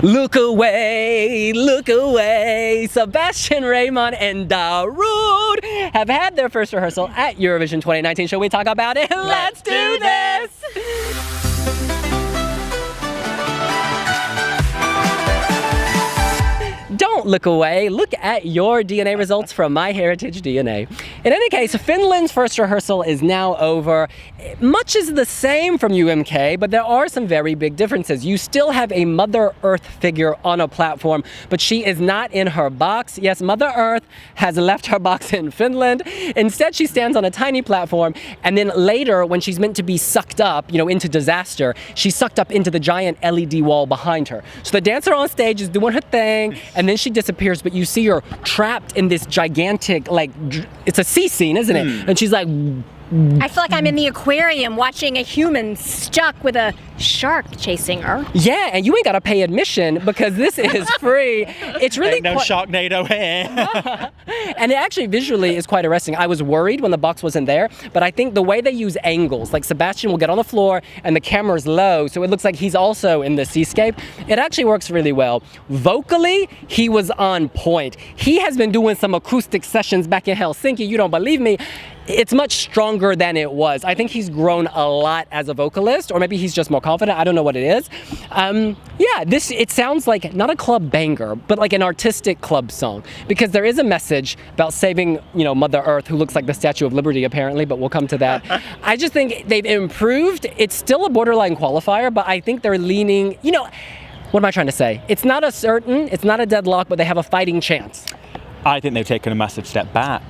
Look away, Sebastian Rejman and Darude have had their first rehearsal at Eurovision 2019. Shall we talk about it? Let's do this! Don't look away, look at your DNA results from MyHeritage DNA. In any case, Finland's first rehearsal is now over. Much is the same from UMK, but there are some very big differences. You still have a Mother Earth figure on a platform, but she is not in her box. Yes, Mother Earth has left her box in Finland. Instead, she stands on a tiny platform, and then later, when she's meant to be sucked up, into disaster, she's sucked up into the giant LED wall behind her. So the dancer on stage is doing her thing, and then she disappears, but you see her trapped in this gigantic, it's a sea scene, isn't it? And she's like, I feel like I'm in the aquarium watching a human stuck with a shark chasing her. Yeah, and you ain't gotta pay admission because this is free. It's really ain't no Sharknado here. And it actually visually is quite arresting. I was worried when the box wasn't there, but I think the way they use angles, like Sebastian will get on the floor and the camera's low, so it looks like he's also in the seascape. It actually works really well. Vocally, he was on point. He has been doing some acoustic sessions back in Helsinki. You don't believe me? It's much stronger than it was. I think he's grown a lot as a vocalist, or maybe he's just more confident. I don't know what it is. It sounds like not a club banger, but like an artistic club song, because there is a message about saving, Mother Earth, who looks like the Statue of Liberty apparently, but we'll come to that. I just think they've improved. It's still a borderline qualifier, but I think they're leaning, what am I trying to say? It's not a deadlock, but they have a fighting chance. I think they've taken a massive step back.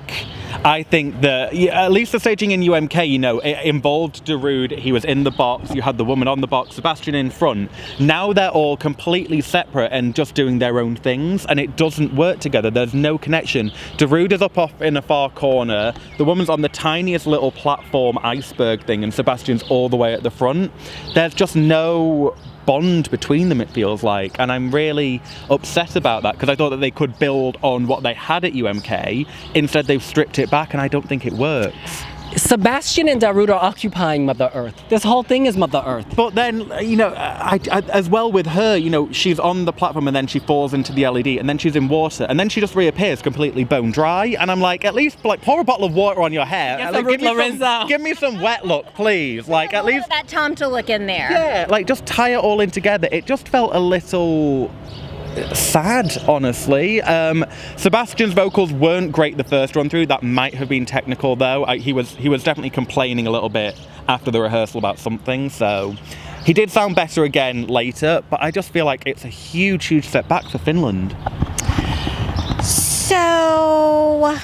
I think that, at least the staging in UMK, it involved Darude, he was in the box, you had the woman on the box, Sebastian in front. Now they're all completely separate and just doing their own things, and it doesn't work together. There's no connection. Darude is up off in a far corner, the woman's on the tiniest little platform iceberg thing, and Sebastian's all the way at the front. There's just no bond between them, it feels like, and I'm really upset about that because I thought that they could build on what they had at UMK. Instead, they've stripped it back, and I don't think it works. Sebastian and Darude are occupying Mother Earth. This whole thing is Mother Earth. But then, I as well with her, she's on the platform and then she falls into the LED and then she's in water and then she just reappears completely bone dry. And I'm like, at least pour a bottle of water on your hair. Give me some wet look, please. At least that Tom to look in there. Yeah, just tie it all in together. It just felt a little sad, honestly. Sebastian's vocals weren't great the first run through. That might have been technical though. He was definitely complaining a little bit after the rehearsal about something, so he did sound better again later, but I just feel like it's a huge step back for Finland. So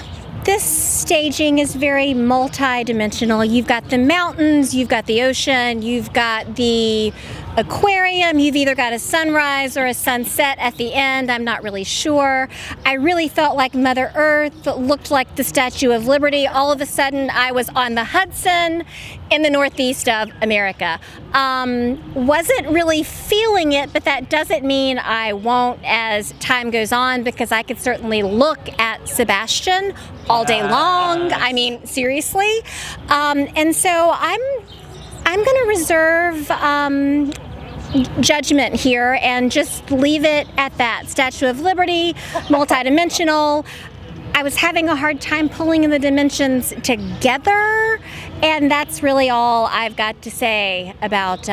this staging is very multi-dimensional. You've got the mountains, you've got the ocean, you've got the aquarium, you've either got a sunrise or a sunset at the end. I'm not really sure. I really felt like Mother Earth looked like the Statue of Liberty. All of a sudden, I was on the Hudson in the northeast of America. Wasn't really feeling it, but that doesn't mean I won't as time goes on, because I could certainly look at Sebastian all day long. I mean, seriously. And so I'm going to reserve judgment here and just leave it at that. Statue of Liberty, multidimensional. I was having a hard time pulling in the dimensions together, and that's really all I've got to say about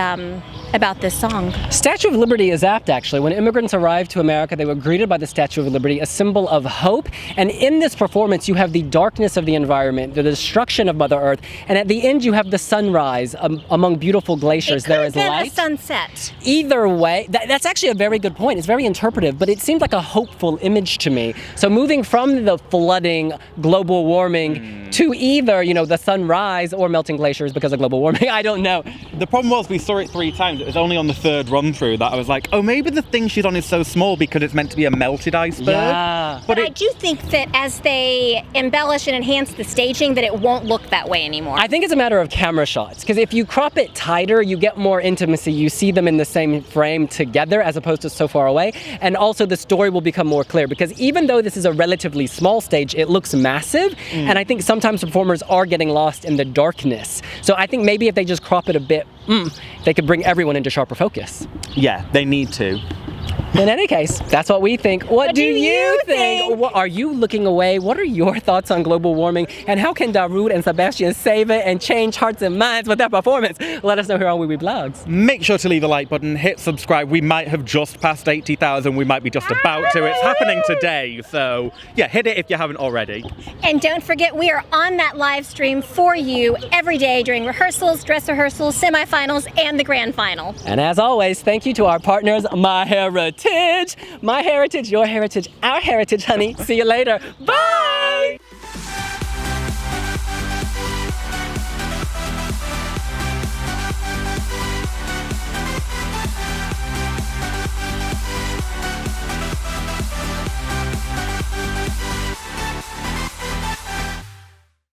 this song. Statue of Liberty is apt, actually. When immigrants arrived to America, they were greeted by the Statue of Liberty, a symbol of hope. And in this performance, you have the darkness of the environment, the destruction of Mother Earth, and at the end, you have the sunrise among beautiful glaciers. There is light. A sunset. Either way, that's actually a very good point. It's very interpretive, but it seemed like a hopeful image to me. So moving from the flooding, global warming, to either, the sunrise or melting glaciers because of global warming, I don't know. The problem was we saw it 3 times. It was only on the 3rd run through that I was like, oh, maybe the thing she's on is so small because it's meant to be a melted iceberg. Yeah. But I do think that as they embellish and enhance the staging, that it won't look that way anymore. I think it's a matter of camera shots, because if you crop it tighter, you get more intimacy. You see them in the same frame together as opposed to so far away. And also the story will become more clear, because even though this is a relatively small stage, it looks massive. And I think sometimes performers are getting lost in the darkness. So I think maybe if they just crop it a bit, they could bring everyone into sharper focus. Yeah, they need to. In any case, that's what we think. What do you think? What, are you looking away? What are your thoughts on global warming? And how can Darude and Sebastian save it and change hearts and minds with their performance? Let us know here on wiwibloggs. Make sure to leave a like button, hit subscribe. We might have just passed 80,000. We might be just about to. It's happening today. So yeah, hit it if you haven't already. And don't forget, we are on that live stream for you every day during rehearsals, dress rehearsals, semifinals, and the grand final. And as always, thank you to our partners, MyHeritage. My heritage, your heritage, our heritage, honey. See you later. Bye!